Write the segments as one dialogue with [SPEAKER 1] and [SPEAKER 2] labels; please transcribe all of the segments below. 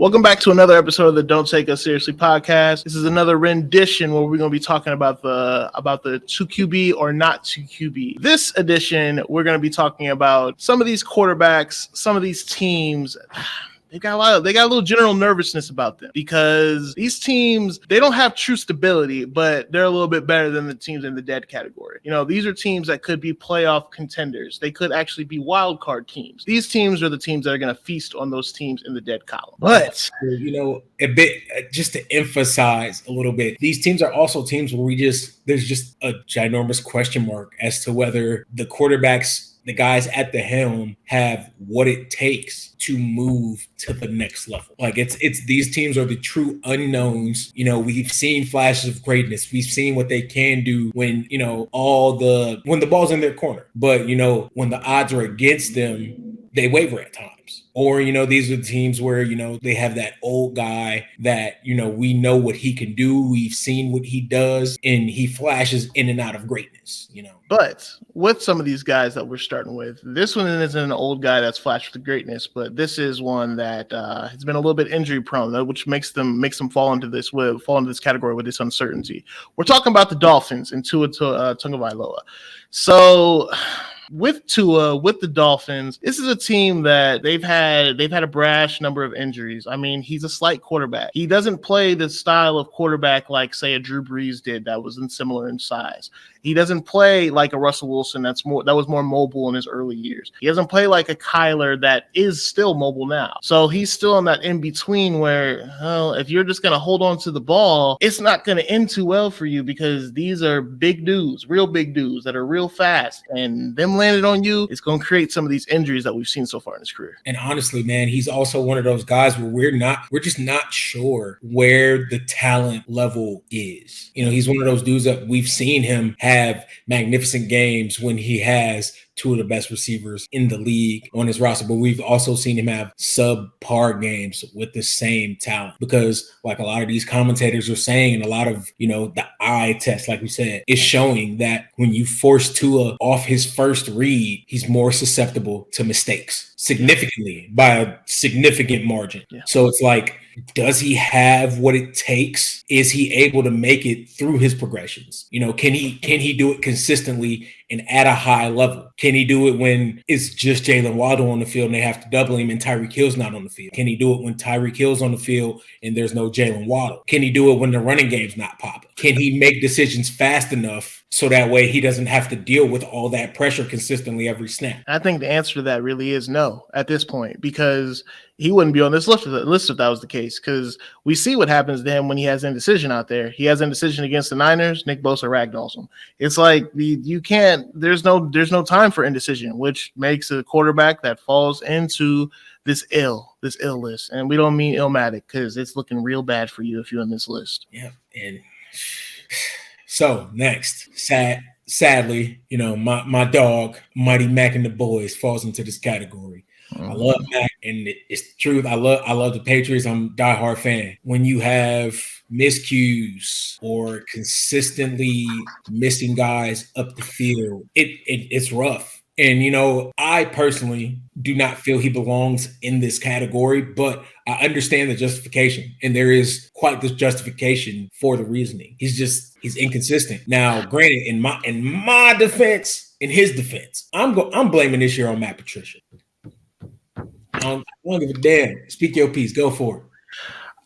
[SPEAKER 1] Welcome back to another episode of the Don't Take Us Seriously podcast. This is another rendition where we're going to be talking about the 2QB or not 2QB. This edition, we're going to be talking about some of these quarterbacks, some of these teams. They got a little general nervousness about them because these teams, they don't have true stability, but they're a little bit better than the teams in the dead category. You know, these are teams that could be playoff contenders. They could actually be wild card teams. These teams are the teams that are going to feast on those teams in the dead column. But,
[SPEAKER 2] you know, a bit just to emphasize a little bit, these teams are also teams where there's just a ginormous question mark as to whether the quarterbacks, the guys at the helm, have what it takes to move to the next level. Like it's these teams are the true unknowns. You know, we've seen flashes of greatness. We've seen what they can do when, you know, when the ball's in their corner. But, you know, when the odds are against them, they waver at times. Or, you know, these are the teams where, you know, they have that old guy that, you know, we know what he can do. We've seen what he does, and he flashes in and out of greatness, you know.
[SPEAKER 1] But with some of these guys that we're starting with, this one isn't an old guy that's flashed with greatness, but this is one that has been a little bit injury prone, which makes them fall into this category with this uncertainty. We're talking about the Dolphins and Tua Tagovailoa. So with Tua, with the Dolphins, this is a team that they've had a brash number of injuries. I mean, he's a slight quarterback. He doesn't play the style of quarterback like, say, a Drew Brees did that was similar in size. He doesn't play like a Russell Wilson that was more mobile in his early years. He doesn't play like a Kyler that is still mobile now. So he's still in that in-between where, well, if you're just going to hold on to the ball, it's not going to end too well for you because these are big dudes, real big dudes that are real fast, and them landed on you, it's going to create some of these injuries that we've seen so far in his career.
[SPEAKER 2] And honestly, man, he's also one of those guys where we're just not sure where the talent level is. You know, he's one of those dudes that we've seen him have magnificent games when he has two of the best receivers in the league on his roster, but we've also seen him have subpar games with the same talent because, like a lot of these commentators are saying, and a lot of, you know, the eye test, like we said, is showing that when you force Tua off his first read, he's more susceptible to mistakes significantly by a significant margin. Yeah. So it's like, does he have what it takes? Is he able to make it through his progressions? You know, can he do it consistently and at a high level? Can he do it when it's just Jalen Waddle on the field and they have to double him and Tyreek Hill's not on the field? Can he do it when Tyreek Hill's on the field and there's no Jalen Waddle? Can he do it when the running game's not popping? Can he make decisions fast enough so that way he doesn't have to deal with all that pressure consistently every snap?
[SPEAKER 1] I think the answer to that really is no at this point, because he wouldn't be on this list if that was the case, because we see what happens to him when he has indecision out there. He has indecision against the Niners. Nick Bosa ragdolls him. It's like there's no time for indecision, which makes a quarterback that falls into this ill list. And we don't mean illmatic because it's looking real bad for you if you're on this list.
[SPEAKER 2] Yeah. And so next, sadly, you know, my dog, Mighty Mac and the Boys, falls into this category. I love Mac, and it's the truth. I love the Patriots. I'm a diehard fan. When you have miscues or consistently missing guys up the field, it's rough. And, you know, I personally do not feel he belongs in this category, but I understand the justification. And there is quite this justification for the reasoning. He's inconsistent. Now, granted, in my defense, in his defense, I'm blaming this year on Matt Patricia. I don't give a damn. Speak your piece. Go for it.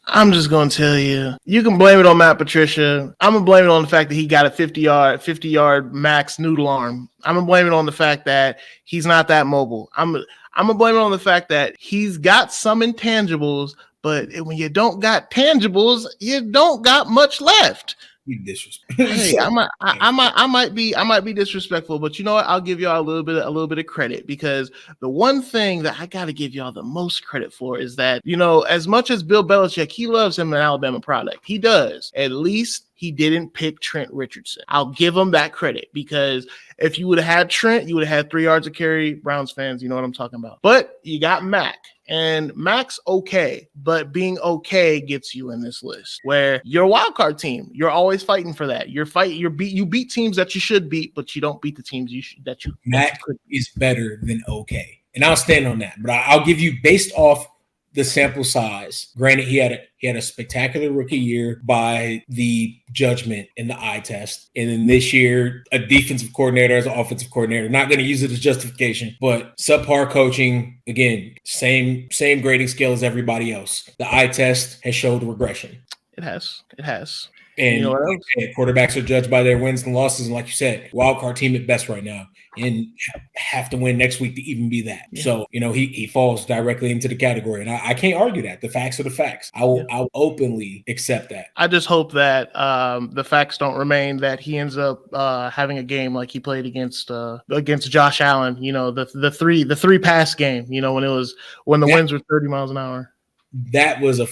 [SPEAKER 1] I'm just going to tell you, you can blame it on Matt Patricia. I'm going to blame it on the fact that he got a 50-yard max noodle arm. I'm going to blame it on the fact that he's not that mobile. I'm going to blame it on the fact that he's got some intangibles, but when you don't got tangibles, you don't got much left. Hey, I might be disrespectful, but you know what? I'll give y'all a little bit of credit, because the one thing that I got to give y'all the most credit for is that, you know, as much as Bill Belichick, he loves him an Alabama product. He does. At least he didn't pick Trent Richardson. I'll give him that credit, because if you would have had Trent, you would have had 3 yards of carry. Browns fans, you know what I'm talking about. But you got Mac. And Mac's okay, but being okay gets you in this list where you're a wild card team. You're always fighting for that. You beat teams that you should beat, but you don't beat the teams
[SPEAKER 2] Mac is better than okay, and I'll stand on that. But I'll give you, based off the sample size. Granted, he had a spectacular rookie year by the judgment and the eye test. And then this year, a defensive coordinator as an offensive coordinator. Not going to use it as justification, but subpar coaching. Again, same grading scale as everybody else. The eye test has showed regression.
[SPEAKER 1] It has.
[SPEAKER 2] And
[SPEAKER 1] you know what else?
[SPEAKER 2] Quarterbacks are judged by their wins and losses. And like you said, wild card team at best right now, and have to win next week to even be that. Yeah. So, he falls directly into the category. And I can't argue that. The facts are the facts. I'll openly accept that.
[SPEAKER 1] I just hope that the facts don't remain that he ends up having a game like he played against Josh Allen, the three pass game, when the winds were 30 miles an hour.
[SPEAKER 2] That was a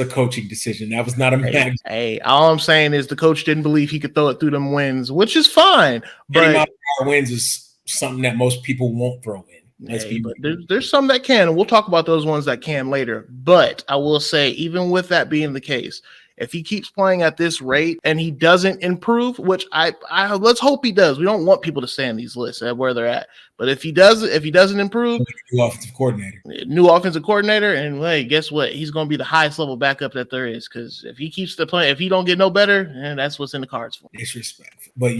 [SPEAKER 2] coaching decision. That was not a man.
[SPEAKER 1] Hey, all I'm saying is the coach didn't believe he could throw it through them winds, which is fine. But
[SPEAKER 2] winds is something that most people won't throw in.
[SPEAKER 1] But there's some that can, and we'll talk about those ones that can later. But I will say, even with that being the case, if he keeps playing at this rate and he doesn't improve, which I let's hope he does. We don't want people to stay on these lists at where they're at. But if he doesn't improve,
[SPEAKER 2] new offensive coordinator,
[SPEAKER 1] and hey, guess what? He's going to be the highest level backup that there is. Because if he keeps the playing, if he don't get no better, and that's what's in the cards for him.
[SPEAKER 2] Disrespectful. But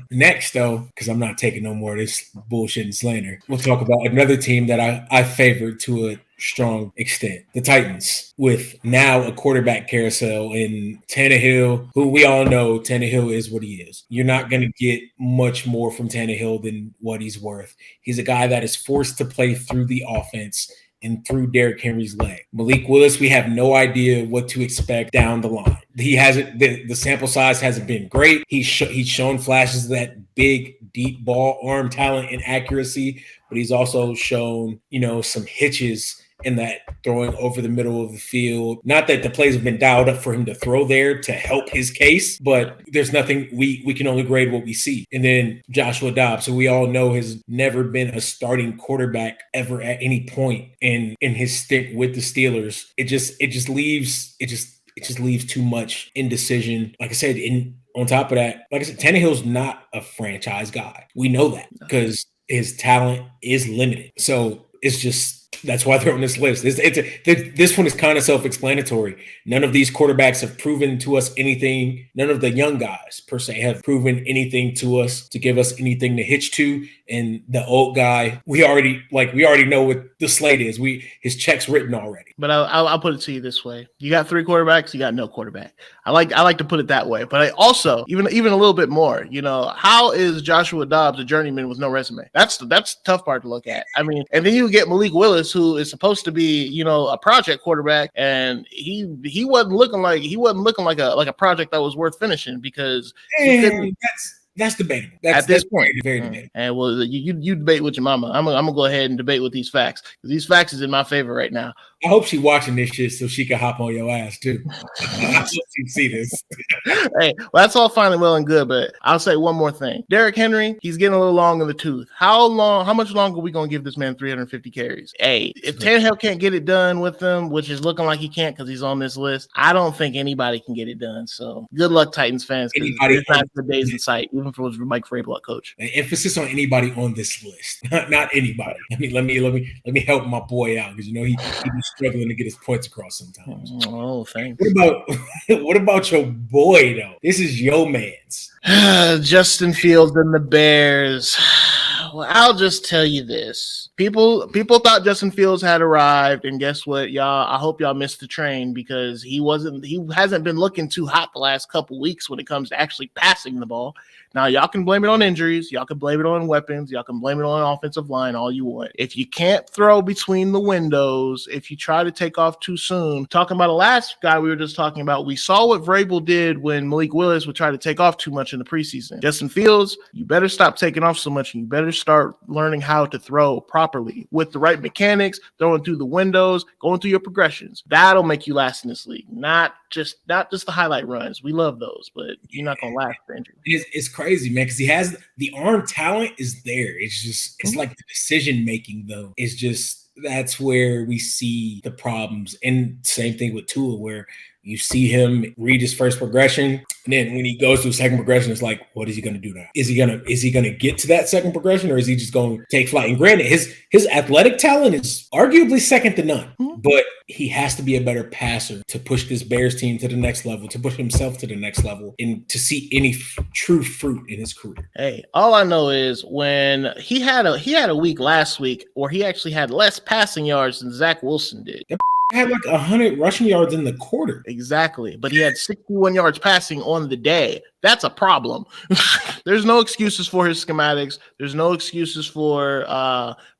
[SPEAKER 2] next though, because I'm not taking no more of this bullshit and slander, we'll talk about another team that I favored to a strong extent, the Titans, with now a quarterback carousel in Tannehill, who we all know Tannehill is what he is. You're not going to get much more from Tannehill than what he's worth. He's a guy that is forced to play through the offense and through Derrick Henry's leg. Malik Willis, we have no idea what to expect down the line. He hasn't, the sample size hasn't been great. He's shown flashes of that big, deep ball arm talent and accuracy, but he's also shown, some hitches in that throwing over the middle of the field. Not that the plays have been dialed up for him to throw there to help his case, but there's nothing, we can only grade what we see. And then Joshua Dobbs, who we all know has never been a starting quarterback ever at any point in his stint with the Steelers. It just leaves too much indecision. Like I said, on top of that, like I said, Tannehill's not a franchise guy. We know that because his talent is limited. So that's why they're on this list. This one is kind of self-explanatory. None of these quarterbacks have proven to us anything. None of the young guys, per se, have proven anything to us to give us anything to hitch to. And the old guy, we already know what the slate is. His check's written already.
[SPEAKER 1] But I'll put it to you this way: you got three quarterbacks, you got no quarterback. I like to put it that way. But I also even a little bit more. How is Joshua Dobbs a journeyman with no resume? That's the tough part to look at. I mean, and then you get Malik Willis, who is supposed to be a project quarterback, and he wasn't looking like a project that was worth finishing because
[SPEAKER 2] that's debatable.
[SPEAKER 1] At this point,
[SPEAKER 2] very debatable.
[SPEAKER 1] And well, you debate with your mama. I'm gonna go ahead and debate with these facts because these facts is in my favor right now.
[SPEAKER 2] I hope she's watching this shit so she can hop on your ass too. I hope she see this.
[SPEAKER 1] Hey, well, that's all fine and well and good, but I'll say one more thing. Derrick Henry, he's getting a little long in the tooth. How much longer are we gonna give this man 350 carries? Hey, if Tannehill can't get it done with them, which is looking like he can't because he's on this list, I don't think anybody can get it done. So good luck, Titans fans. There's not good days in sight, even for Mike Vrabel at coach.
[SPEAKER 2] An emphasis on anybody on this list, not anybody. I mean, let me help my boy out because he's struggling to get his points across sometimes.
[SPEAKER 1] Oh, thanks.
[SPEAKER 2] What about your boy though? This is your man's
[SPEAKER 1] Justin Fields and the Bears. Well, I'll just tell you this. People thought Justin Fields had arrived, and guess what, y'all? I hope y'all missed the train because he hasn't been looking too hot the last couple weeks when it comes to actually passing the ball. Now, y'all can blame it on injuries. Y'all can blame it on weapons. Y'all can blame it on offensive line all you want. If you can't throw between the windows, if you try to take off too soon, talking about the last guy we were just talking about, we saw what Vrabel did when Malik Willis would try to take off too much in the preseason. Justin Fields, you better stop taking off so much, and you better start learning how to throw properly with the right mechanics, throwing through the windows, going through your progressions. That'll make you last in this league, not just the highlight runs. We love those, but you're not going to last for injury.
[SPEAKER 2] It's crazy, man, because he has the arm talent is there. It's like the decision making though is just that's where we see the problems. And same thing with Tua, where you see him read his first progression, and then when he goes to a second progression, it's like, what is he going to do now? Is he gonna get to that second progression, or is he just going to take flight? And granted, his athletic talent is arguably second to none, but he has to be a better passer to push this Bears team to the next level, to push himself to the next level, and to see any true fruit in his career.
[SPEAKER 1] Hey, all I know is when he had a week last week where he actually had less passing yards than Zach Wilson did.
[SPEAKER 2] Had like 100 rushing yards in the quarter.
[SPEAKER 1] Exactly. But he had 61 yards passing on the day. That's a problem. There's no excuses for his schematics. There's no excuses for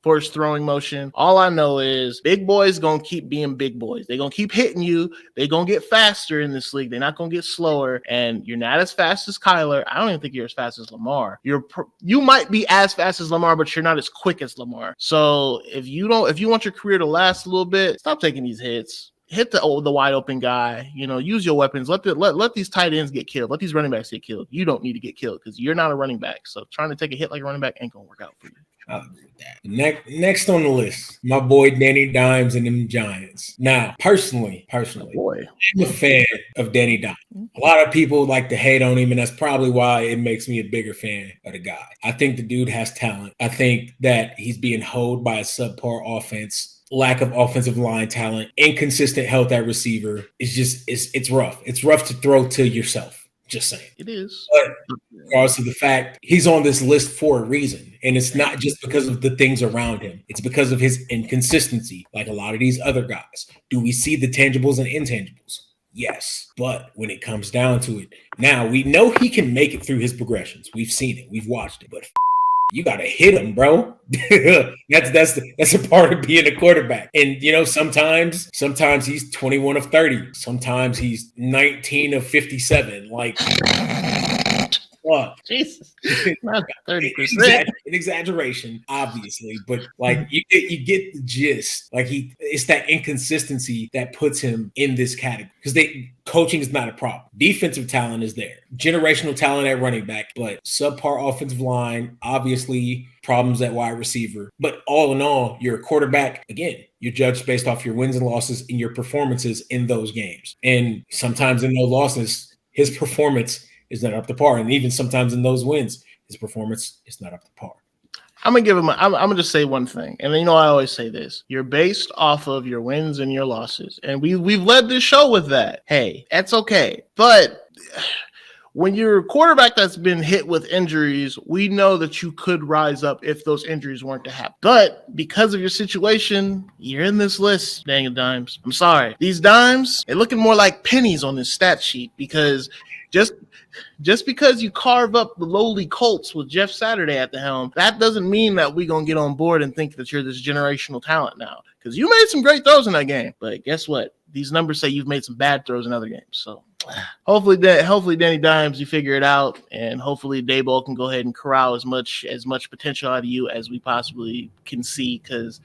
[SPEAKER 1] his throwing motion. All I know is big boys gonna keep being big boys. They're gonna keep hitting you. They're gonna get faster in this league. They're not gonna get slower. And you're not as fast as Kyler. I don't even think you're as fast as Lamar. You might be as fast as Lamar, but you're not as quick as Lamar. So if you want your career to last a little bit, stop taking these hits. Hit the wide open guy, use your weapons. Let these tight ends get killed. Let these running backs get killed. You don't need to get killed because you're not a running back. So trying to take a hit like a running back ain't gonna work out for you.
[SPEAKER 2] I'll agree with that. Next on the list, my boy Danny Dimes and them Giants. Now, personally, I'm a fan of Danny Dimes. A lot of people like to hate on him, and that's probably why it makes me a bigger fan of the guy. I think the dude has talent. I think that he's being held by a subpar offense. Lack of offensive line talent, inconsistent health at receiver. It's rough. It's rough to throw to yourself. Just saying.
[SPEAKER 1] It is.
[SPEAKER 2] But regardless of the fact, he's on this list for a reason. And it's not just because of the things around him. It's because of his inconsistency, like a lot of these other guys. Do we see the tangibles and intangibles? Yes. But when it comes down to it, now we know he can make it through his progressions. We've seen it. We've watched it. But you got to hit him, bro. That's a part of being a quarterback. And, sometimes he's 21 of 30. Sometimes he's 19 of 57. Like, fuck.
[SPEAKER 1] Jesus. Not 30%.
[SPEAKER 2] An exaggeration, obviously. But, like, you get the gist. Like, it's that inconsistency that puts him in this category. Because coaching is not a problem. Defensive talent is there. Generational talent at running back, but subpar offensive line, obviously problems at wide receiver. But all in all, you're a quarterback. Again, you're judged based off your wins and losses and your performances in those games. And sometimes in those losses, his performance is not up to par. And even sometimes in those wins, his performance is not up to par.
[SPEAKER 1] I'm gonna give him. I'm gonna just say one thing, and I always say this: you're based off of your wins and your losses, and we've led this show with that. Hey, that's okay, but when you're a quarterback that's been hit with injuries, we know that you could rise up if those injuries weren't to happen. But because of your situation, you're in this list, Daniel Dimes. I'm sorry, these dimes they're looking more like pennies on this stat sheet because just because you carve up the lowly Colts with Jeff Saturday at the helm, that doesn't mean that we're going to get on board and think that you're this generational talent now. Because you made some great throws in that game. But guess what? These numbers say you've made some bad throws in other games. So hopefully Danny Dimes, you figure it out. And hopefully Daboll can go ahead and corral as much potential out of you as we possibly can see. Because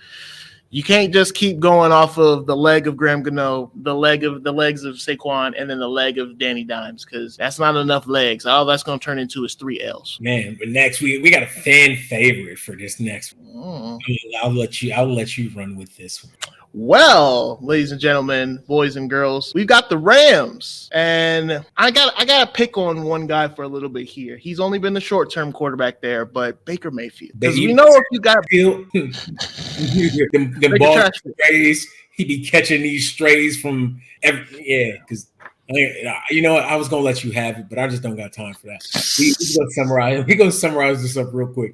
[SPEAKER 1] you can't just keep going off of the leg of Graham Gano, the legs of Saquon, and then the leg of Danny Dimes, because that's not enough legs. All that's going to turn into is 3 L's.
[SPEAKER 2] Man, but next we got a fan favorite for this next one. I'll let you run with this one.
[SPEAKER 1] Well, ladies and gentlemen, boys and girls, we've got the Rams, and I got to pick on one guy for a little bit here. He's only been the short-term quarterback there, but Baker Mayfield. Because we know if you got
[SPEAKER 2] them ball strays, he be catching these strays from because. I was gonna let you have it, but I just don't got time for that. We gonna summarize this up real quick.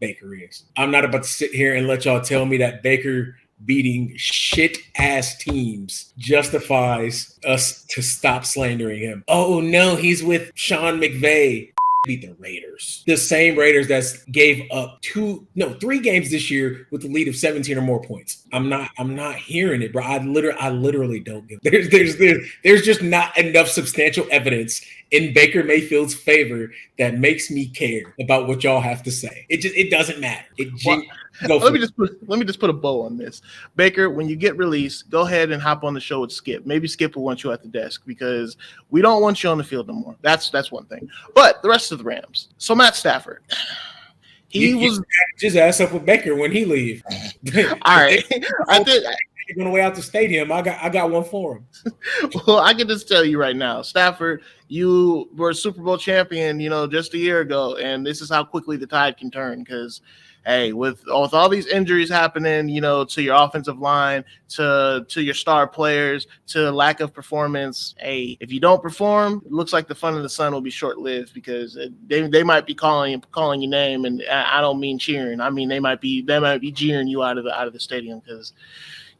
[SPEAKER 2] Baker is. I'm not about to sit here and let y'all tell me that Baker beating shit ass teams justifies us to stop slandering him. Oh no, he's with Sean McVay. Beat the Raiders. The same Raiders that gave up 3 games this year with the lead of 17 or more points. I'm not hearing it, bro. I literally don't give. There's just not enough substantial evidence in Baker Mayfield's favor that makes me care about what y'all have to say. It doesn't matter. Let me just put a bow on this. Baker, when you get released, go ahead and hop on the show with Skip. Maybe Skip will want you at the desk because we don't want you on the field no more. That's one thing. But the rest of the Rams. So Matt Stafford,
[SPEAKER 1] He was
[SPEAKER 2] just ass up with Baker when he leave.
[SPEAKER 1] all right. I think
[SPEAKER 2] going away out the stadium. I got one for him.
[SPEAKER 1] well, I can just tell you right now, Stafford, you were a Super Bowl champion, just a year ago, and this is how quickly the tide can turn. Because, hey, with all these injuries happening, to your offensive line, to your star players, to lack of performance, hey, if you don't perform, it looks like the fun of the sun will be short lived because they might be calling your name, and I don't mean cheering. I mean they might be jeering you out of the stadium because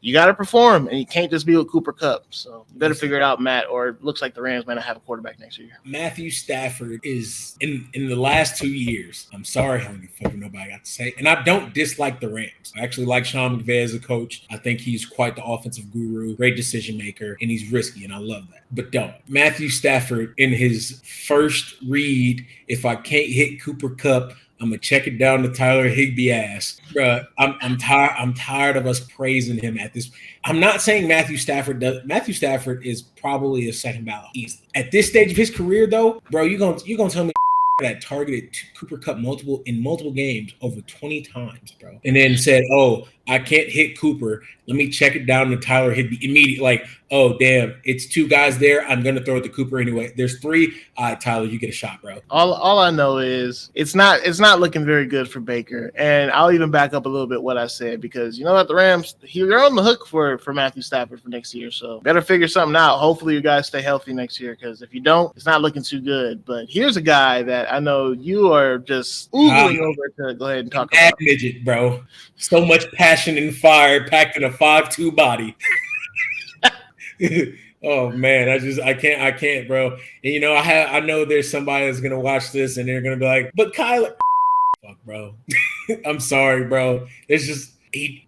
[SPEAKER 1] you got to perform, and you can't just be with Cooper Kupp. So you better figure it out, Matt, or it looks like the Rams might not have a quarterback next year.
[SPEAKER 2] Matthew Stafford is in the last 2 years. I'm sorry, how many fucking nobody got to say. And I don't dislike the Rams. I actually like Sean McVay as a coach. I think he's quite the offensive guru, great decision maker, and he's risky, and I love that. But don't. Matthew Stafford, in his first read, if I can't hit Cooper Kupp, I'm gonna check it down to Tyler Higbee ass, bruh. I'm tired. I'm tired of us praising him at this. I'm not saying Matthew Stafford does. Matthew Stafford is probably a second ballot easily at this stage of his career, though, bro. You gonna tell me that targeted Cooper Kupp multiple games over 20 times, bro, and then said, "Oh, I can't hit Cooper. Let me check it down to Tyler Higbee immediately." Like, oh damn, it's 2 guys there. I'm gonna throw it to Cooper anyway. There's 3. All right, Tyler, you get a shot, bro.
[SPEAKER 1] All I know is it's not looking very good for Baker, and I'll even back up a little bit what I said because you know what, the Rams, you're on the hook for Matthew Stafford for next year, so better figure something out. Hopefully, you guys stay healthy next year because if you don't, it's not looking too good. But here's a guy that I know you are just oogling over to go ahead and talk about.
[SPEAKER 2] Midget, bro. So much passion and fire packed in a 5'2" body. Oh man, I can't, bro. And I know there's somebody that's gonna watch this and they're gonna be like, but Kyler, fuck, bro. I'm sorry, bro. It's just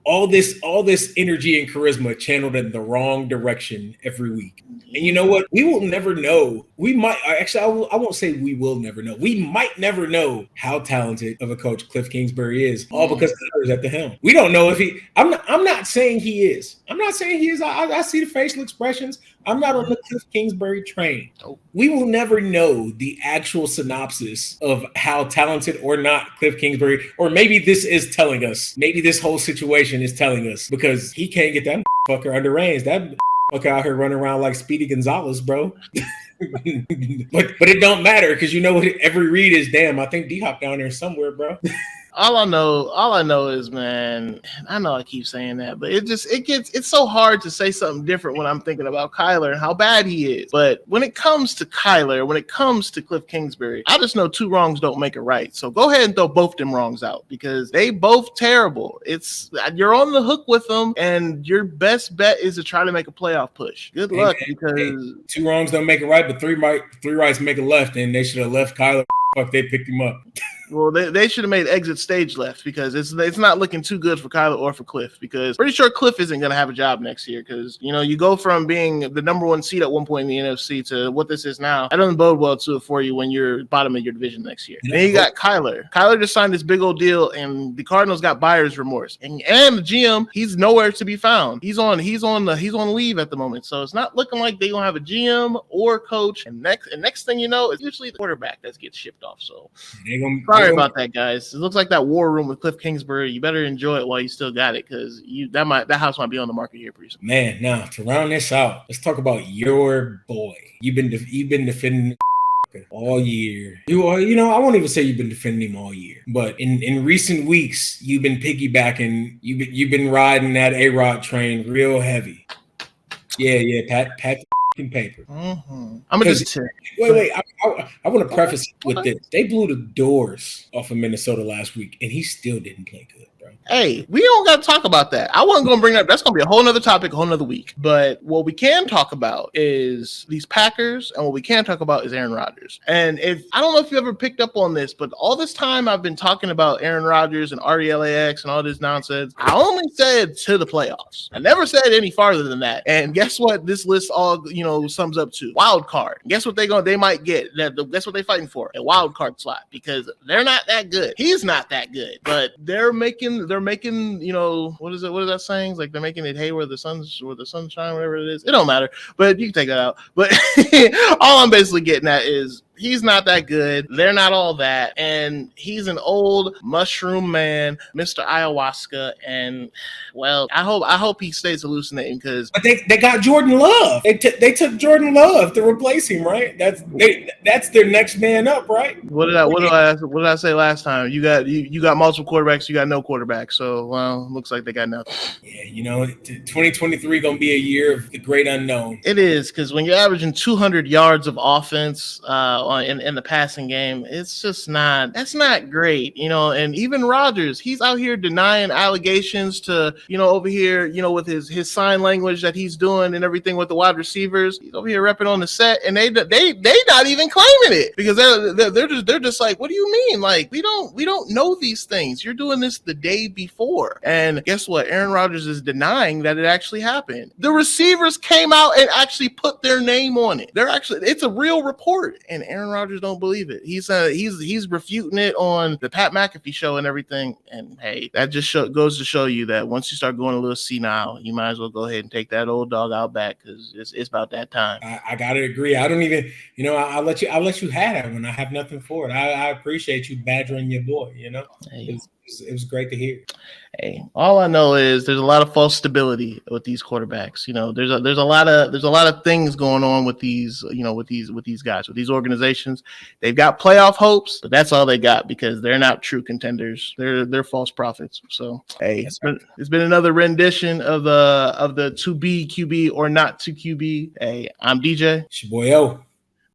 [SPEAKER 2] all this energy and charisma channeled in the wrong direction every week. And you know what? We will never know. We might actually. I won't say we will never know. We might never know how talented of a coach Cliff Kingsbury is, all because Kyler's at the helm. We don't know if he. I'm not saying he is. I'm not saying he is. I see the facial expressions. I'm not on the Cliff Kingsbury train. We will never know the actual synopsis of how talented or not Cliff Kingsbury, or maybe this is telling us. Maybe this whole situation is telling us because he can't get that fucker under reins. That fucker out here running around like Speedy Gonzalez, bro. but it don't matter because you know what? Every read is damn. I think D-Hop down there somewhere, bro.
[SPEAKER 1] All I know is, man, I know I keep saying that, but it's so hard to say something different when I'm thinking about Kyler and how bad he is. But when it comes to Kyler, when it comes to Cliff Kingsbury, I just know 2 wrongs don't make a right. So go ahead and throw both them wrongs out because they both terrible. You're on the hook with them, and your best bet is to try to make a playoff push. Good luck because
[SPEAKER 2] 2 wrongs don't make it right, but 3 rights make a left, and they should have left Kyler. Fuck, they picked him up.
[SPEAKER 1] Well, they should have made exit stage left because it's not looking too good for Kyler or for Cliff because pretty sure Cliff isn't going to have a job next year because, you go from being the number 1 seed at one point in the NFC to what this is now. That doesn't bode well for you when you're bottom of your division next year. Then you got Kyler. Kyler just signed this big old deal, and the Cardinals got buyer's remorse. And the GM, he's nowhere to be found. He's on leave at the moment. So it's not looking like they don't have a GM or coach. And next thing you know, it's usually the quarterback that gets shipped off. So sorry about that, guys. It looks like that war room with Cliff Kingsbury. You better enjoy it while you still got it, because that house might be on the market here pretty soon.
[SPEAKER 2] Man, now to round this out, let's talk about your boy. You've been defending all year. I won't even say you've been defending him all year, but in recent weeks, you've been piggybacking. You've been riding that A-Rod train real heavy. Yeah, Pat. Paper.
[SPEAKER 1] Mm-hmm. I'm gonna just
[SPEAKER 2] wait. I want to preface it with this. They blew the doors off of Minnesota last week, and he still didn't play good, bro.
[SPEAKER 1] Hey, we don't got to talk about that. I wasn't going to bring that up. That's going to be a whole nother topic, a whole nother week. But what we can talk about is these Packers, and what we can talk about is Aaron Rodgers. And I don't know if you ever picked up on this, but all this time I've been talking about Aaron Rodgers and RDLAX and all this nonsense. I only said to the playoffs. I never said any farther than that. And guess what? This list all sums up to wild card. Guess what they might get? That's what they're fighting for, a wild card slot, because they're not that good. He's not that good, but they're making what is that saying? It's like they're making it hay where the sun shine, whatever it is. It don't matter, but you can take that out. But all I'm basically getting at is He's not that good. They're not all that. And he's an old mushroom man, Mr. Ayahuasca. And well, I hope he stays hallucinating because
[SPEAKER 2] But they got Jordan Love. They took Jordan Love to replace him, right? That's their next man up, right?
[SPEAKER 1] what did I say last time? You got multiple quarterbacks, you got no quarterback. So well, looks like they got nothing.
[SPEAKER 2] Yeah, 2023 gonna be a year of the great unknown.
[SPEAKER 1] It is, because when you're averaging 200 yards of offense in the passing game, it's just that's not great, and even Rodgers, he's out here denying allegations to, over here, with his sign language that he's doing and everything with the wide receivers. He's over here repping on the set, and they not even claiming it because they're just like, what do you mean? Like, we don't know these things. You're doing this the day before. And guess what? Aaron Rodgers is denying that it actually happened. The receivers came out and actually put their name on it. It's a real report, and Aaron Rodgers don't believe it. He's refuting it on the Pat McAfee show and everything. And hey, that just goes to show you that once you start going a little senile, you might as well go ahead and take that old dog out back because it's about that time.
[SPEAKER 2] I gotta agree. I don't even, I'll let you have that one. I have nothing for it. I appreciate you badgering your boy. Hey. It was great to hear.
[SPEAKER 1] Hey, all I know is there's a lot of false stability with these quarterbacks. There's a lot of things going on with these, with these guys, with these organizations. They've got playoff hopes, but that's all they got because they're not true contenders. They're false prophets. So hey, it's been another rendition of the to be QB or not to QB. Hey, I'm DJ.
[SPEAKER 2] It's your boy O.